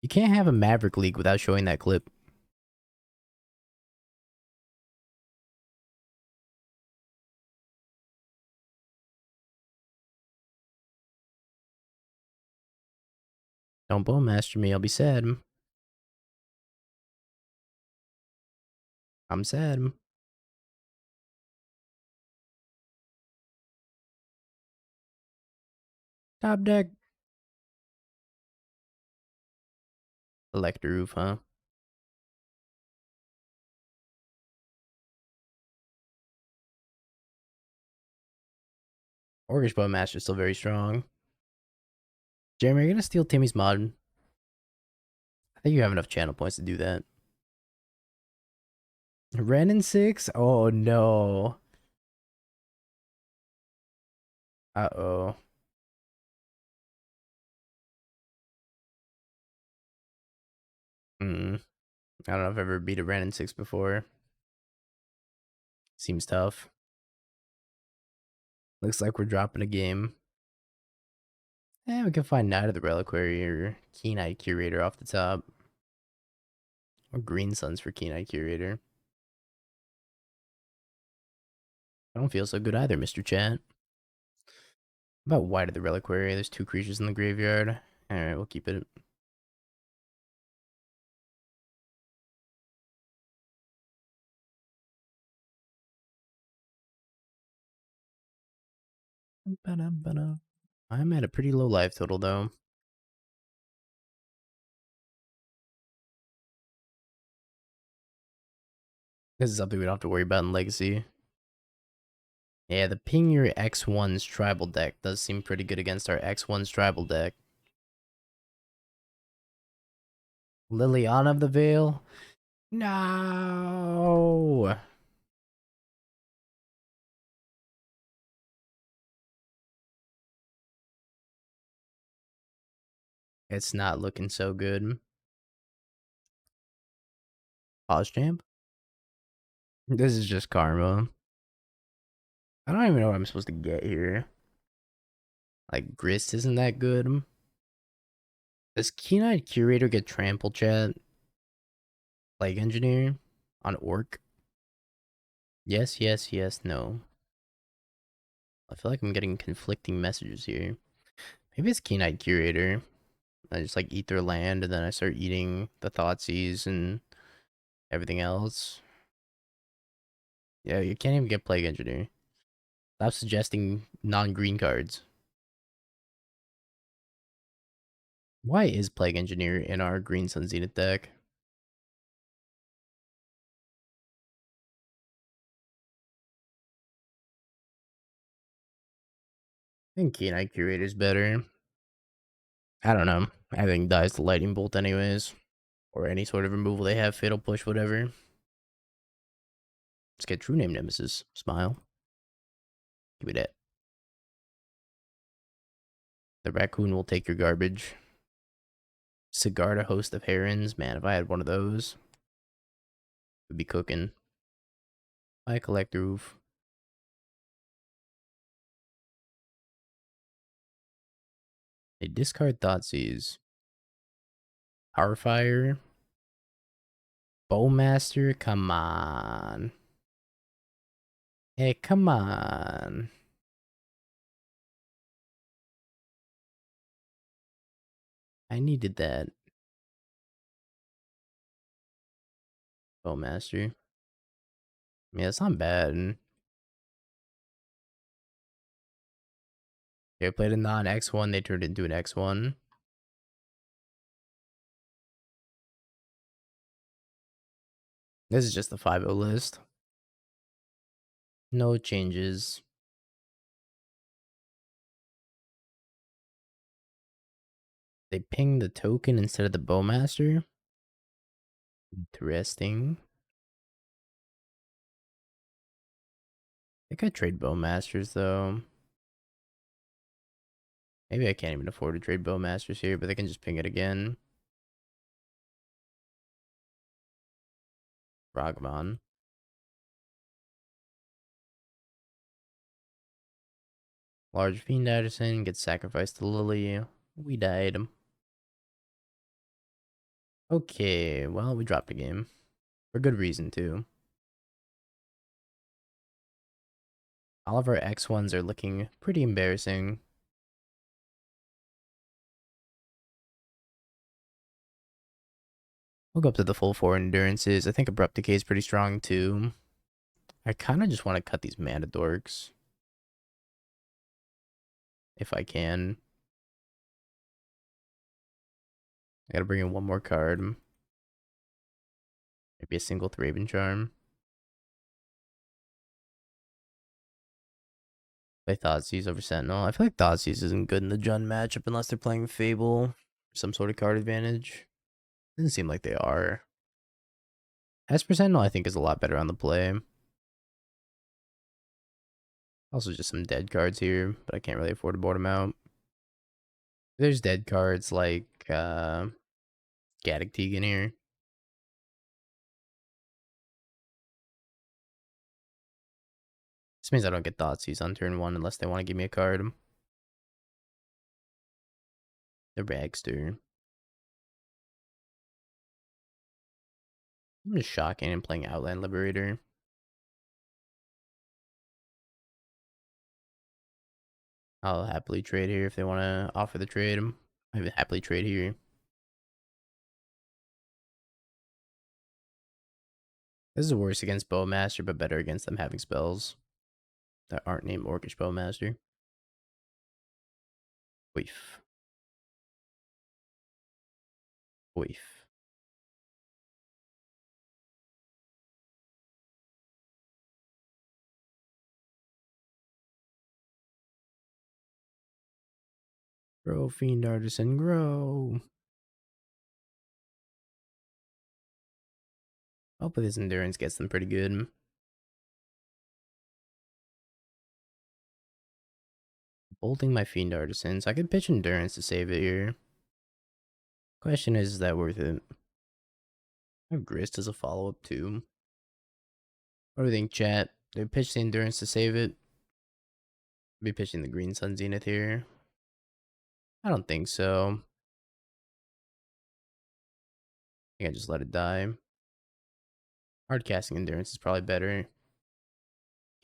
S1: You can't have a Maverick League without showing that clip. Don't Bowmaster me, I'll be sad. I'm sad. Top deck. Elector Roof, huh? Orcish Bowmaster is still very strong. Jeremy, are you gonna steal Timmy's mod? I think you have enough channel points to do that. Ren in 6? Oh no. Uh-oh. I don't know if I've ever beat a Ren in 6 before. Seems tough. Looks like we're dropping a game. We can find Knight of the Reliquary or Keen-Eyed Curator off the top. Or Green Suns for Keen-Eyed Curator. I don't feel so good either, Mr. Chat. About White of the Reliquary. There's 2 creatures in the graveyard. Alright, we'll keep it. I'm at a pretty low life total, though. This is something we don't have to worry about in Legacy. Yeah, the ping your X1's tribal deck does seem pretty good against our X1's tribal deck. Liliana of the Veil? No! It's not looking so good. Pause champ? This is just karma. I don't even know what I'm supposed to get here. Like, Grist isn't that good. Does Keen-Eyed Curator get trample chat? Plague Engineer? On Orc? Yes, yes, yes, no. I feel like I'm getting conflicting messages here. Maybe it's Keen-Eyed Curator. I just like eat their land and then I start eating the Thoughtseize and everything else. Yeah, you can't even get Plague Engineer. Stop suggesting non-green cards. Why is Plague Engineer in our Green Sun Zenith deck? I think Keen-Eyed Curator's better. I don't know. I think dies the Lightning Bolt anyways. Or any sort of removal they have, Fatal Push, whatever. Let's get True Name Nemesis. Smile. Give me that. The Raccoon will take your garbage. Sigarda, Host of Herons. Man, if I had one of those, we'd be cooking. I collect roof. They discard Thoughtseize. Powerfire. Bowmaster, come on. Hey, come on. I needed that. Bowmaster. Yeah, it's not bad. They played a non-X1, they turned it into an X1. This is just the 5-0 list. No changes. They ping the token instead of the Bowmaster. Interesting. I think I trade Bowmasters though. Maybe I can't even afford to trade Bowmasters here, but they can just ping it again. Ragman. Large Fiend Addison gets sacrificed to Lily. We died. Okay, well, we dropped a game. For good reason, too. All of our X1s are looking pretty embarrassing. We'll go up to the full 4 endurances. I think Abrupt Decay is pretty strong, too. I kind of just want to cut these Mana Dorks. If I can. I gotta bring in one more card. Maybe a single Thraben Charm. Play Thoughtseize over Sentinel. I feel like Thoughtseize isn't good in the Jund matchup unless they're playing Fable. Some sort of card advantage. Doesn't seem like they are. Esper Sentinel, I think, is a lot better on the play. Also, just some dead cards here, but I can't really afford to board them out. There's dead cards like Gaddock Teague in here. This means I don't get Thoughtseize on turn 1 unless they want to give me a card. The Ragster. I'm just shocking and playing Outland Liberator. I'll happily trade here if they want to offer the trade. I would happily trade here. This is worse against Bowmaster, but better against them having spells that aren't named Orcish Bowmaster. Weef. Weef. Grow, Fiend Artisan, grow. Hopefully this endurance gets them pretty good. Bolting my Fiend Artisans. I could pitch endurance to save it here.
S2: Question is that worth it? I have Grist as a follow-up too. What do you think, chat? Do we pitch the Endurance to save it? Be pitching the Green Sun Zenith here. I don't think so. I think I just let it die. Hard casting Endurance is probably better.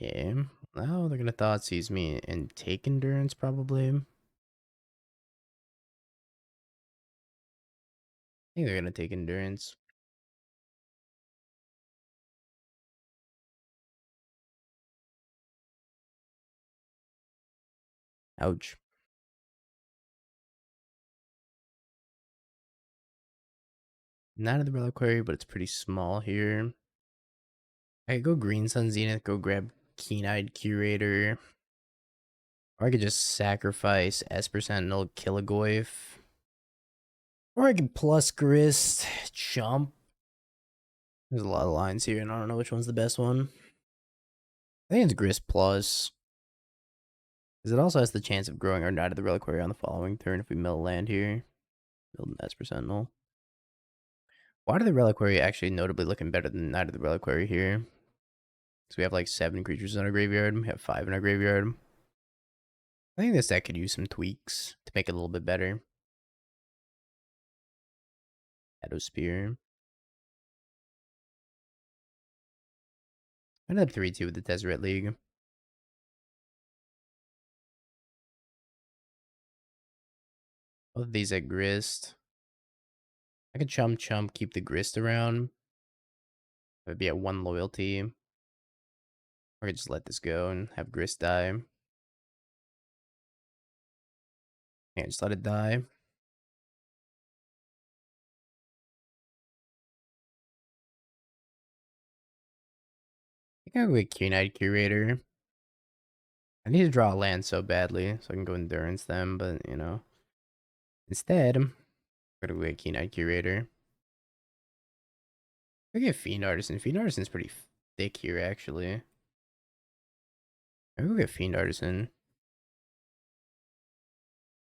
S2: Okay. Now they're gonna thought seize me and take Endurance probably. I think they're gonna take Endurance. Ouch. Not in the reliquary, but it's pretty small here. I could go Green Sun Zenith, go grab Keen-Eyed Curator. Or I could just sacrifice Esper Sentinel, kill a Goyf. Or I could plus Grist, jump. There's a lot of lines here, and I don't know which one's the best one. I think it's Grist plus. Because it also has the chance of growing our Knight of the Reliquary on the following turn if we mill land here. Build an Esper Sentinel. Why do the Reliquary actually notably looking better than Knight of the Reliquary here? Because we have like 7 creatures in our graveyard. We have 5 in our graveyard. I think this deck could use some tweaks to make it a little bit better. Shadow Spear. I ended up 3-2 with the Tezzeret League. Both of these at Grist. I could chump, keep the Grist around. I'd be at 1 loyalty. Or I could just let this go and have Grist die. Yeah, just let it die. I think I'll go with Keen-Eyed Curator. I need to draw a land so badly, so I can go Endurance them, but, you know. Instead, I'm gonna go with Keen-Eyed Curator. I get Fiend Artisan. Fiend Artisan's pretty thick here, actually. I'm gonna go get Fiend Artisan.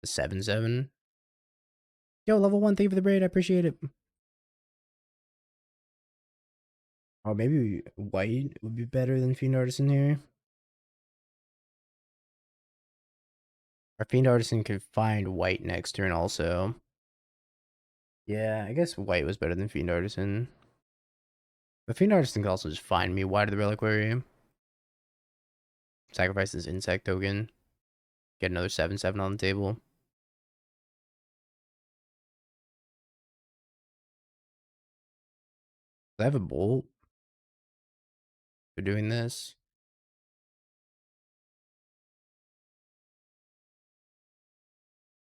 S2: The 7/7. Yo, level 1, thank you for the braid, I appreciate it. Oh, maybe white would be better than Fiend Artisan here. Our Fiend Artisan could find white next turn also. Yeah, I guess white was better than Fiend Artisan. But Fiend Artisan could also just find me white of the Reliquary. Sacrifice this insect token. Get another 7/7 on the table. Do I have a bolt for doing this?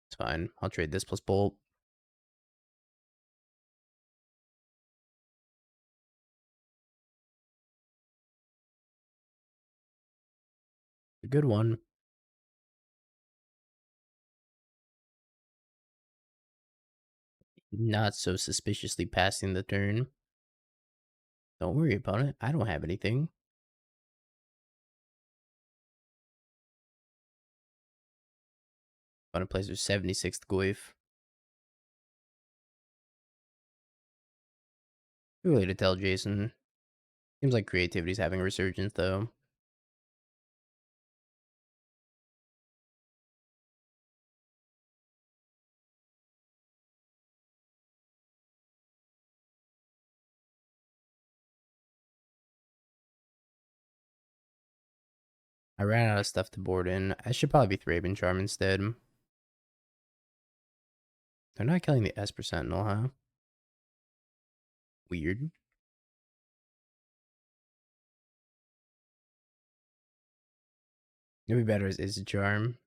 S2: It's fine. I'll trade this plus bolt. A good one. Not so suspiciously passing the turn. Don't worry about it. I don't have anything. Opponent plays their 76th Goyf. Too early to tell, Jason. Seems like creativity's having a resurgence, though. I ran out of stuff to board in. I should probably be Thraben Charm instead. They're not killing the Esper Sentinel, huh? Weird. It'd be better as Izzet Charm.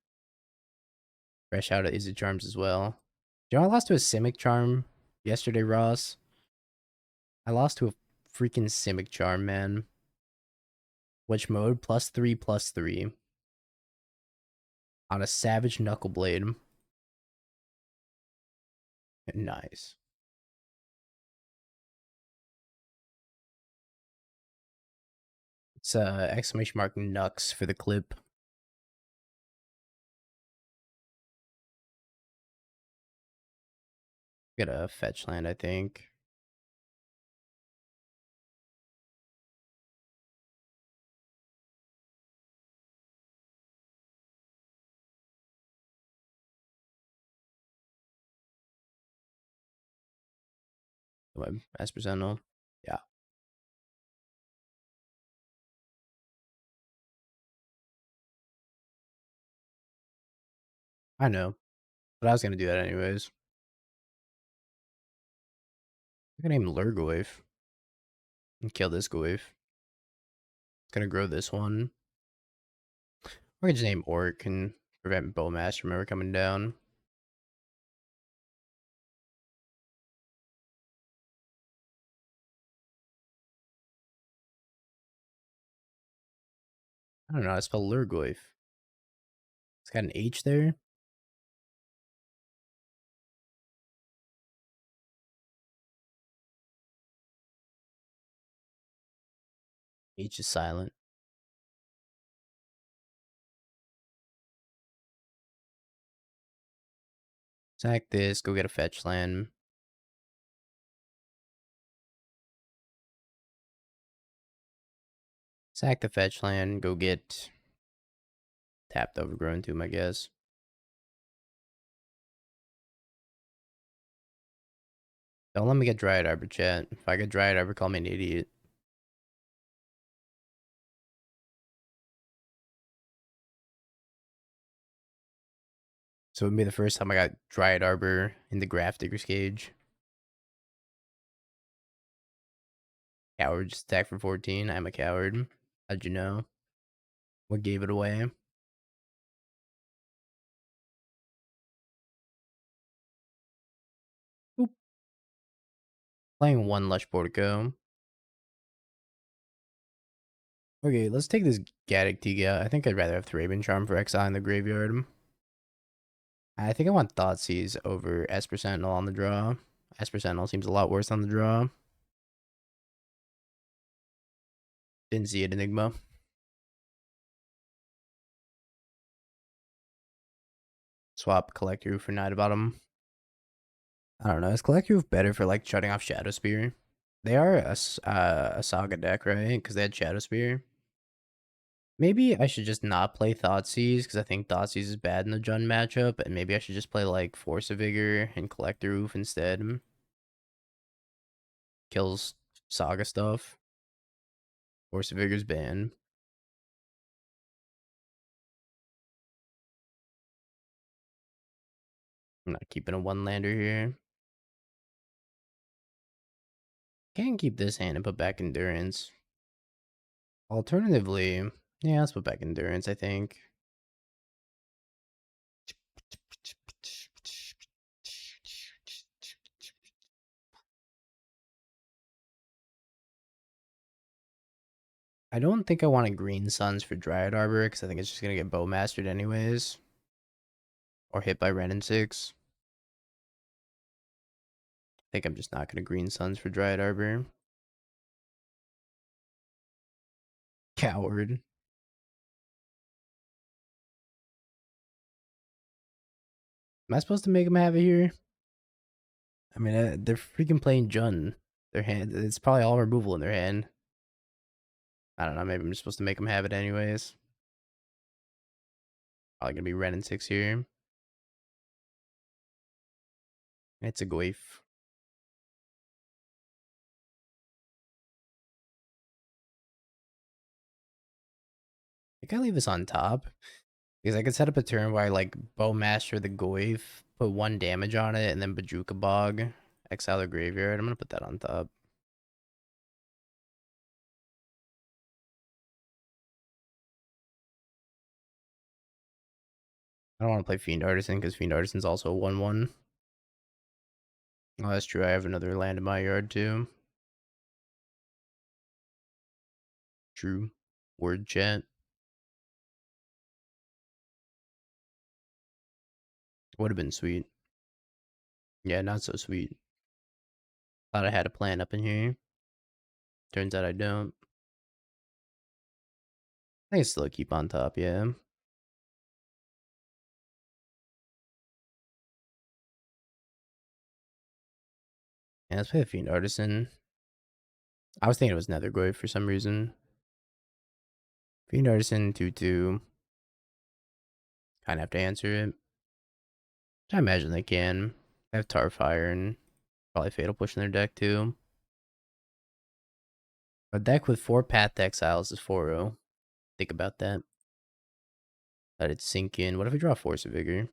S2: Fresh out of Izzet Charms as well. You know, I lost to a Simic Charm yesterday, Ross. I lost to a freaking Simic Charm, man. Which mode? +3/+3. On a Savage Knuckleblade. Nice. It's exclamation mark Nux for the clip. Get a fetch land, I think. Aspersentinel. Yeah. I know. But I was gonna do that anyways. I'm gonna name Lurgoyf and kill this Goyf. Gonna grow this one. Or I can just name Orc and prevent Bowmaster from ever coming down. I don't know how to spell Lurgoyf. It's got an H there. H is silent. Sack this, go get a fetch land. Sack the fetch land, go get tapped Overgrown Tomb, I guess. Don't let me get Dryad Arbor, chat. If I get Dryad Arbor, call me an idiot. So it would be the first time I got Dryad Arbor in the Graph Digger's Cage. Coward just attack for 14. I'm a coward. How'd you know? What gave it away? Oop. Playing one Lush Portico. Okay, let's take this Gaddock Tiga. I think I'd rather have Thraben Charm for exile in the graveyard. I think I want Thoughtseize over Esper Sentinel on the draw. Esper Sentinel seems a lot worse on the draw. Didn't see it, Enigma. Swap Collector for Night Bottom. I don't know. Is Collector better for like shutting off Shadow Spear? They are a Saga deck, right? Because they had Shadow Spear. Maybe I should just not play Thoughtseize because I think Thoughtseize is bad in the Jund matchup, and maybe I should just play like Force of Vigor and Collector Roof instead. Kills Saga stuff. Force of Vigor's banned. I'm not keeping a one lander here. Can keep this hand and put back Endurance. Alternatively, yeah, let's put back Endurance, I think. I don't think I want a Green Suns for Dryad Arbor because I think it's just going to get Bowmastered anyways. Or hit by Ren and 6. I think I'm just not going to Green Suns for Dryad Arbor. Coward. Am I supposed to make him have it here? I mean, they're freaking playing Jund. Their hand, it's probably all removal in their hand. I don't know, maybe I'm just supposed to make them have it anyways. Probably going to be Ren and 6 here. It's a Goyf. I can leave this on top. Because I could set up a turn where I like Bowmaster the Goyf, put 1 damage on it, and then Bajuka Bog, exile the graveyard. I'm gonna put that on top. I don't want to play Fiend Artisan because Fiend Artisan's also a 1/1. Oh, that's true. I have another land in my yard too. True. Word chat. Would have been sweet. Yeah, not so sweet. Thought I had a plan up in here. Turns out I don't. I can still keep on top, yeah. And let's play the Fiend Artisan. I was thinking it was Nethergoy for some reason. Fiend Artisan 2/2. Kind of have to answer it. I imagine they can. They have Tarfire and probably Fatal Push in their deck too. A deck with 4 Path Exiles is 4-0. Think about that. Let it sink in. What if we draw Force of Vigor?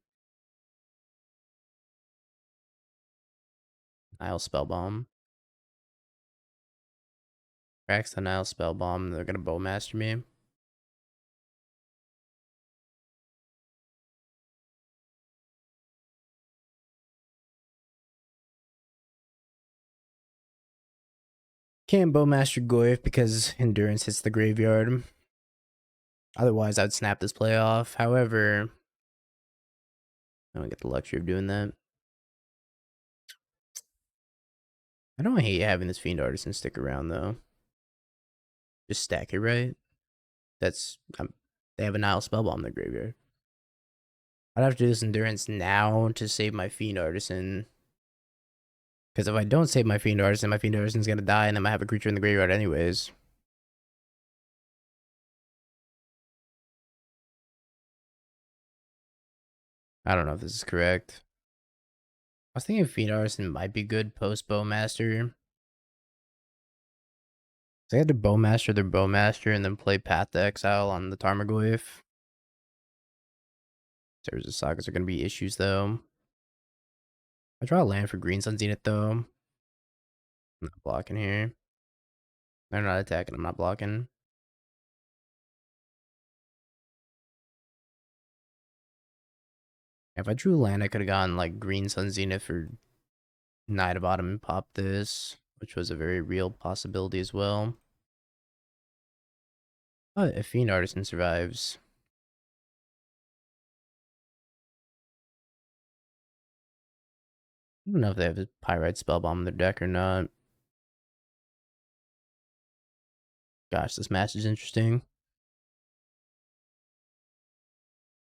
S2: Nile Spellbomb. Cracks the Nile Spellbomb. They're gonna Bowmaster me. Can't Bowmaster Goyf because Endurance hits the graveyard. Otherwise, I'd snap this play off. However, I don't get the luxury of doing that. I don't hate having this Fiend Artisan stick around, though. Just stack it right. That's... they have a Nile Spellbomb in their graveyard. I'd have to do this Endurance now to save my Fiend Artisan. Because if I don't save my Fiend Artisan's going to die, and then I have a creature in the graveyard anyways. I don't know if this is correct. I was thinking Fiend Artisan might be good post Bowmaster. So I had to Bowmaster their Bowmaster and then play Path to Exile on the Tarmogoyf. There's the Sagas are going to be issues though. I draw a land for Green Sun Zenith though. I'm not blocking here. They're not attacking, I'm not blocking. If I drew land, I could have gotten like Green Sun Zenith for Knight of Autumn and popped this, which was a very real possibility as well. But if Fiend Artisan survives, I don't know if they have a Pyrite Spellbomb in their deck or not. Gosh, this match is interesting.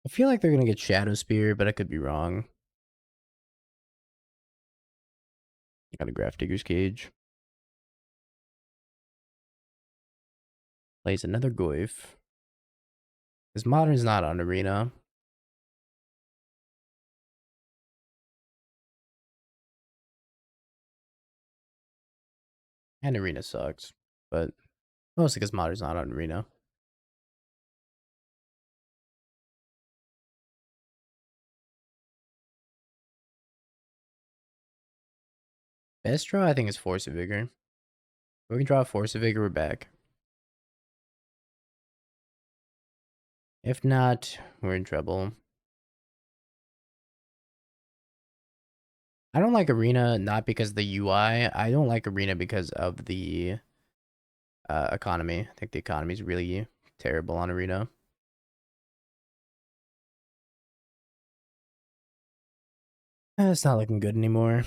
S2: I feel like they're going to get Shadow Spear, but I could be wrong. Got a Grafdigger's Cage. Plays another Goyf. Because Modern's not on Arena. And Arena sucks. But mostly because Modern's not on Arena. Best draw, I think, is Force of Vigor. If we can draw Force of Vigor, we're back. If not, we're in trouble. I don't like Arena, not because of the UI. I don't like Arena because of the economy. I think the economy is really terrible on Arena. It's not looking good anymore.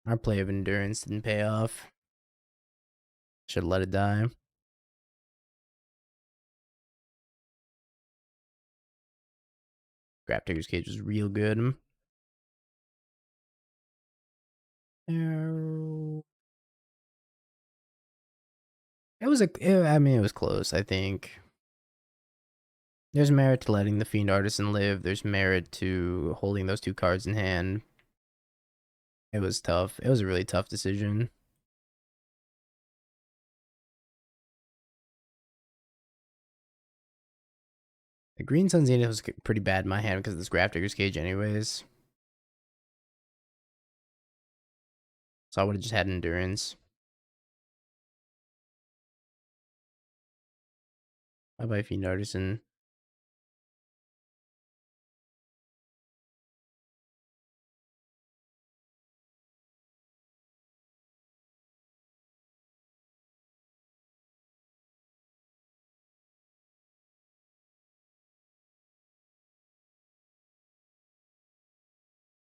S2: Our play of Endurance didn't pay off. Should have let it die. Grafdigger's Cage was real good. It was I mean, it was close, I think. There's merit to letting the Fiend Artisan live. There's merit to holding those 2 cards in hand. It was tough. It was a really tough decision. The Green Sun Zenith was pretty bad in my hand because of this Grafdigger's Cage anyways. So I would have just had Endurance. Bye-bye, Fiend Artisan.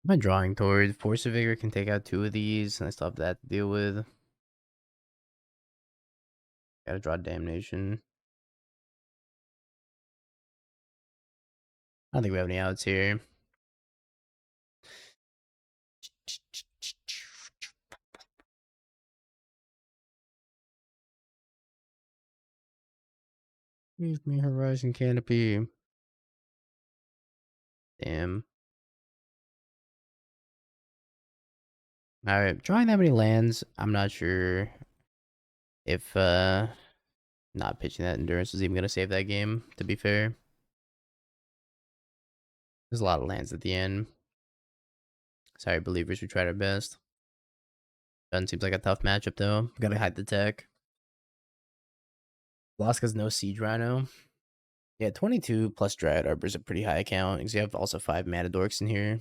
S2: Am I drawing towards Force of Vigor can take out 2 of these, and I still have that to deal with. Gotta draw Damnation. I don't think we have any outs here. Give me Horizon Canopy. Damn. Alright, drawing that many lands, I'm not sure if not pitching that endurance is even gonna save that game, to be fair. There's a lot of lands at the end. Sorry, believers, we tried our best. Dun seems like a tough matchup though. Gotta hide the tech. Alaska's no Siege Rhino. Yeah, 22 plus Dryad Arbor is a pretty high count, because you have also 5 Mana Dorks in here.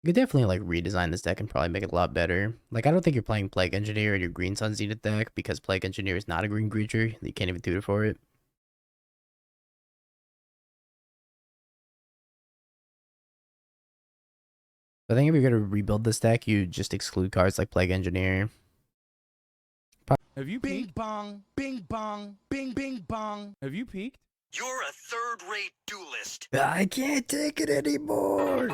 S2: You could definitely like redesign this deck and probably make it a lot better. Like, I don't think you're playing Plague Engineer in your Green Sun Zenith deck, because Plague Engineer is not a green creature. You can't even tutor for it. I think if you're gonna rebuild this deck, you just exclude cards like Plague Engineer.
S3: Have you
S4: Bing
S3: peeked?
S4: bong, bing bong, bing bing bong.
S3: Have you peeked?
S4: You're a third-rate duelist.
S1: I can't take it anymore.